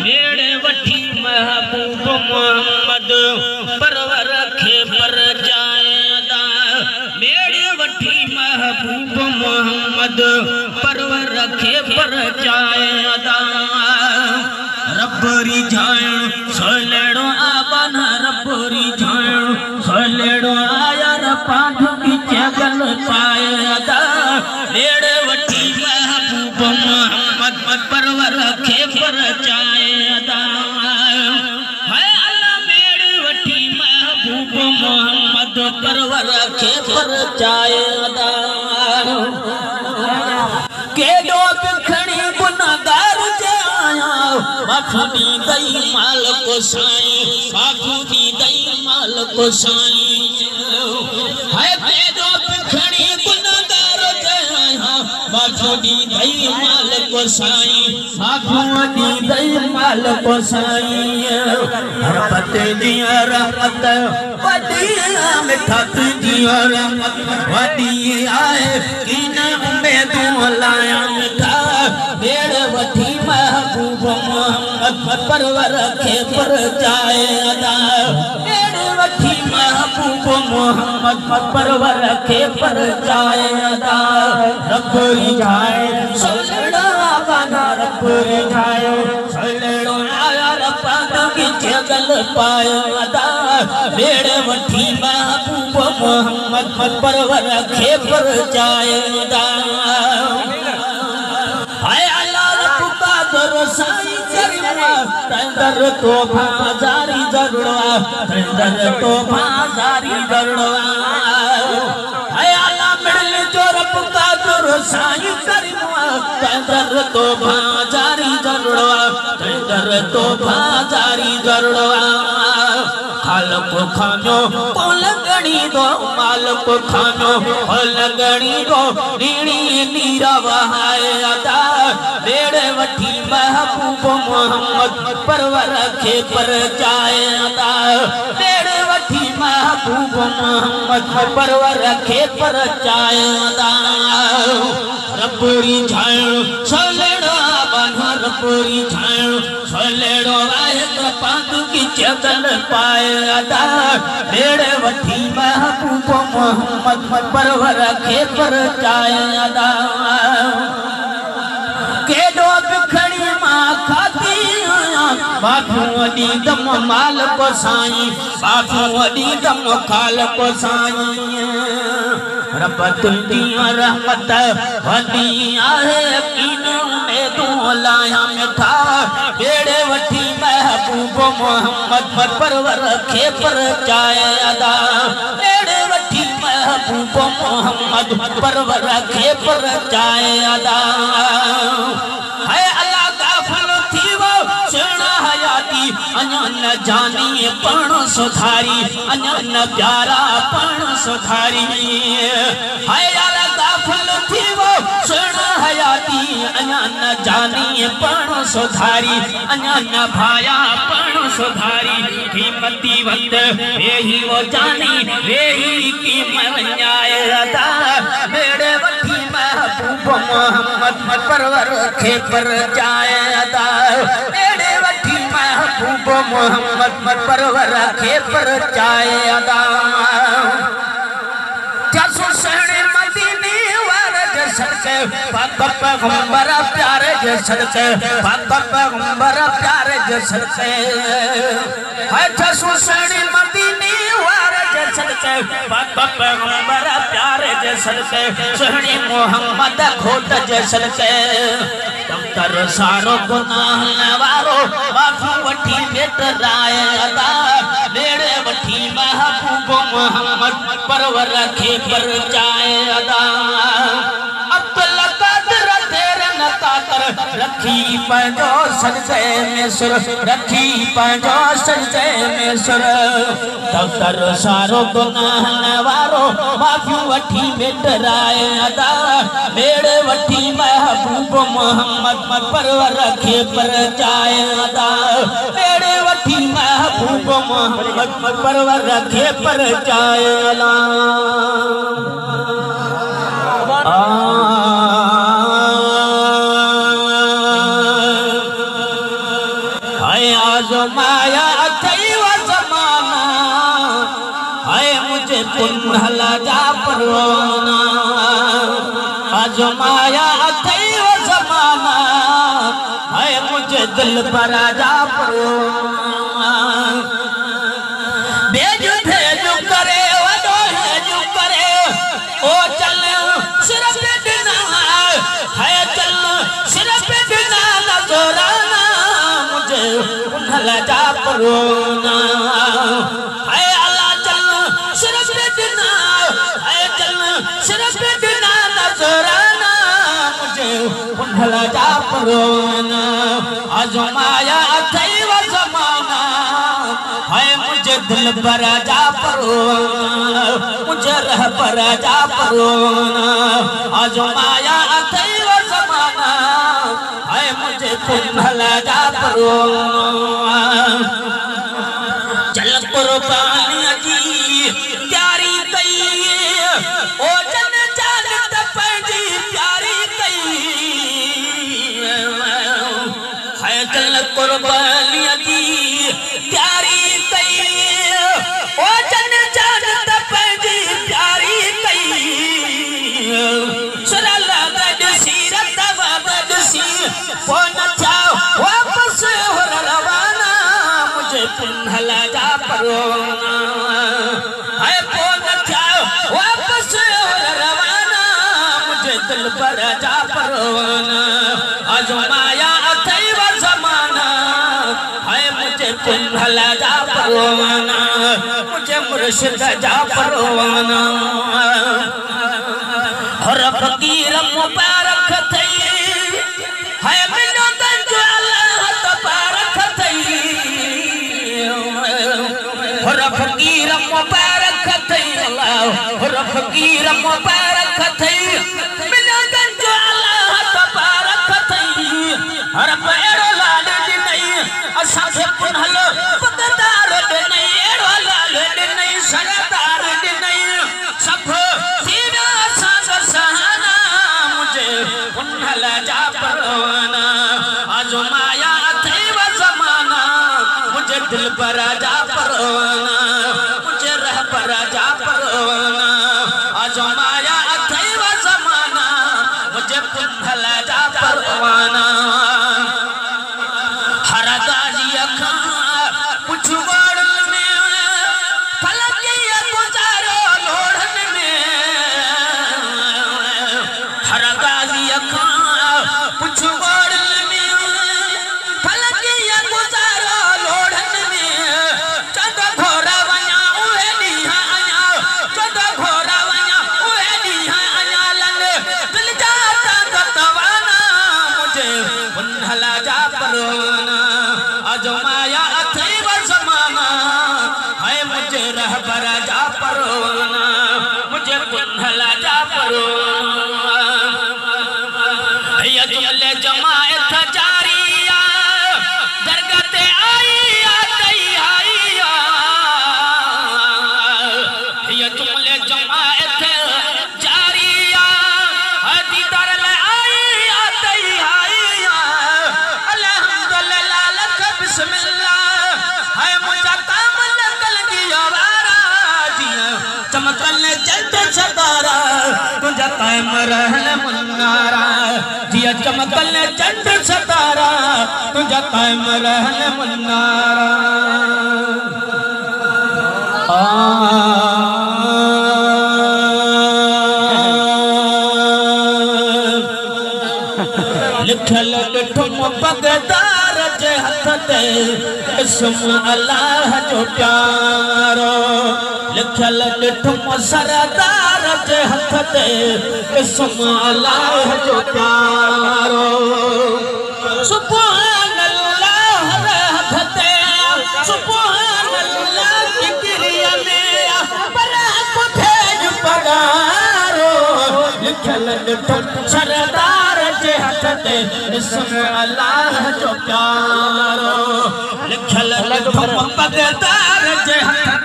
मेरे वठी महबूब मोहम्मद परवर खे पर जायदा मेरे वठी महबूब मोहम्मद परवर खे पर जायदा रब्बरी जान सोलेड़ो आबन रब्बरी जान सोलेड़ो आयर पाठ की जगल पायदा मेरे वठी महबूब मोहम्मद परवर खे पर जायदा है अल्लाह मेरे वठी महबूब मोहम्मद परवर खे पर जायदा के दो खड़ी गुनाहगार जे आया माफी दई माल को साईं माफी दई माल को साईं है के दो खड़ी गुनाहगार जे आया माफी दई माल को साईं माफी दई माल को साईं रहमत दी रहमत वडी मिठा तुझी रहमत वडी आए किन उम्मीदों लाया मिठा मेरे वठी महबूब मोहम्मद परवर खे पर जायदा मेरे वठी महबूब मोहम्मद परवर खे पर जायदा रब्बरी जाए सोलेड़ो गाना रब्बरी जाए सोलेड़ो आया रब्बान की जगल पायदा मेरे वठी महबूब मोहम्मद परवर खे पर जायदा हाय अल्लाह रब का दरसाई करवा तंदर तो बाजारी जरड़वा तंदर तो बाजारी जरड़वा हाय अल्लाह मिल जो रब का दरसाई करवा तंदर तो बाजारी जरड़वा तंदर तो बाजारी जरड़वा खालक खानो लगड़ी दो मालक खानो लगड़ी दो नीड़ी नीरा वहाए अदा मेरे वठी महबूब मोहम्मद परवर खे पर जायदा मेरे वठी महबूब मोहम्मद परवर खे पर जायदा रब्बरी झाण सोलेड़ो बना रब्बरी झाण सोलेड़ो वायत पाक की जगल पायदा मेरे वठी महबूब मोहम्मद परवर खे पर जायदा के दो बिखड़ी मां खाती बाबू वडी दम माल को साईं बाबू वडी दम खाल को साईं रब तुंदी रहमत वडी आहे यकीन में तू लाया मिठा मेरे वठी महबूब मोहम्मद परवर खे पर जायदा मेरे वठी महबूब मोहम्मद परवर खे पर जायदा है अल्लाह गाफल थी वो सुना हयाती अन्या न जानी पण सुधारी अन्या न प्यारा पण सुधारी है अल्लाह गाफल थी वो सुना हयाती अन्या न जानी पण सुधारी अन्या न भाया पण सुधारी कीमती वक्त यही वो जानी यही की मरन्याए अदा मेरे वठी महबूब मोहम्मद परवर खे पर जायदा मेरे वठी महबूब मोहम्मद परवर खे पर जायदा जसो सहने मदीने वाले जसर से पाक पैगंबर प्यारे जसर से पाक पैगंबर प्यारे जसर से है जसो सहने मदीने जसर से पाक पैगंबर प्यारे जसर से सहनी मोहम्मद खोट जसर से तर सारो गुनाह नवारो माफी वठी बेट राय अदा मेरे वठी महबूब मोहम्मद परवर खे पर जायदा अब्दुल कादिर तेरे नकातर रखी पंजो सजदे में सुर रखी पंजो सजदे में सुर तर सारो गुनाह नवारो माफी वठी बेट राय अदा मेरे वठी महबूब मोहम्मद परवर खे पर जायदा मेरे वठी महबूब मोहम्मद परवर खे पर जायदा है आजमाया अथई व ज़माना है मुझे पुन्हला जा परवाना आजमाया अथई व ज़माना है मुझे दिल पर जा परवाना भेज भेज करे वडो है करे ओ चल सिर्फ बिना है चल सिर्फ बिना नजराना मुझे पुन्हला जा परवाना है अल्लाह चल सिर्फ बिना है चल सिर्फ बिना नजराना मुझे पुन्हला जा परवाना आजमाया अथई व ज़माना है मुझे दिल पर जा परवाना मुझे रह पर जा परवाना आजमाया अथई व ज़माना है मुझे पुन्हला जा परवाना चल कुर्बानी जी प्यारी कई ओ जन जान पंहिंजी प्यारी कई है चल कुर्बानी जी प्यारी कई ओ जन जान पंहिंजी प्यारी कई सरल गॾसी रतब गॾसी पोइ न थिया वापस हो रवाना मुझे पुन्हला जा परवाना है पोइ न थिया वापस हो रवाना मुझे दिल पर जा परवाना आजमाया अथई व ज़माना है मुझे पुन्हला जा परवाना मुझे मुर्शिद जा परवाना हर फकीर मुबारक थई है मिलो गंज अल्लाह तबारक थई हर फकीर मुबारक थई अल्लाह हर फकीर मुबारक थई मिलो गंज अल्लाह तबारक थई हर पेड़ो लाल ॾिनई असांखे पुन्हल पगदार ॾिनई अहिड़ो लाल ॾिनई सरदार ॾिनई सभु थी विया असांजा सहाना मुझे पुन्हला जा परवाना आजमाया अथई व ज़माना मुझे दिल पर जा परवाना मुझे रह पर जा परवाना आजमाया अथई व ज़माना मुझे पुन्हला जा परवाना हर गाजी खां पुछु वाड़न में फलकिया गुजारो लोढ़न में हर गाजी खां पुछु वाड़न में फलकिया गुजारो लोढ़न में चद घोरा वञा उहे ॾींहं अञा चद घोरा वञा उहे ॾींहं अञा लन दिल जा ताकतवाना मुझे पुन्हला जा परवाना आजमाया अथई व ज़माना है मुझे रहबर जा परवाना मुझे पुन्हला जा परवाना ये जुमले जमाअत जारिया दरगाह ते आई तई आई ये जुमले जमाअत जारिया दीदार ले आई तई आई अल्हम्दुलिल्लाह लख बिस्मिल्लाह है मुझा काम नकल की आवारा जिया चमकल चंद सतारा तुझा कायम रहल मुन्नारा जिया चमकल चंद सतारा तुझा कायम रहल मुन्नारा लिखल ॾिठुम पगदार जे हथ ते इस्म अल्लाह जो प्यारो लिखल ॾिठुम सरदार जे हथ ते इस्म अल्लाह जो प्यारो सुभान अल्लाह हथ ते सुभान अल्लाह जिक्रिया में पर भेज पगारो लिखल ॾिठुम सरदार जे हथ ते इस्म अल्लाह जो प्यारो लिखल ॾिठुम पगदार जे हथ ते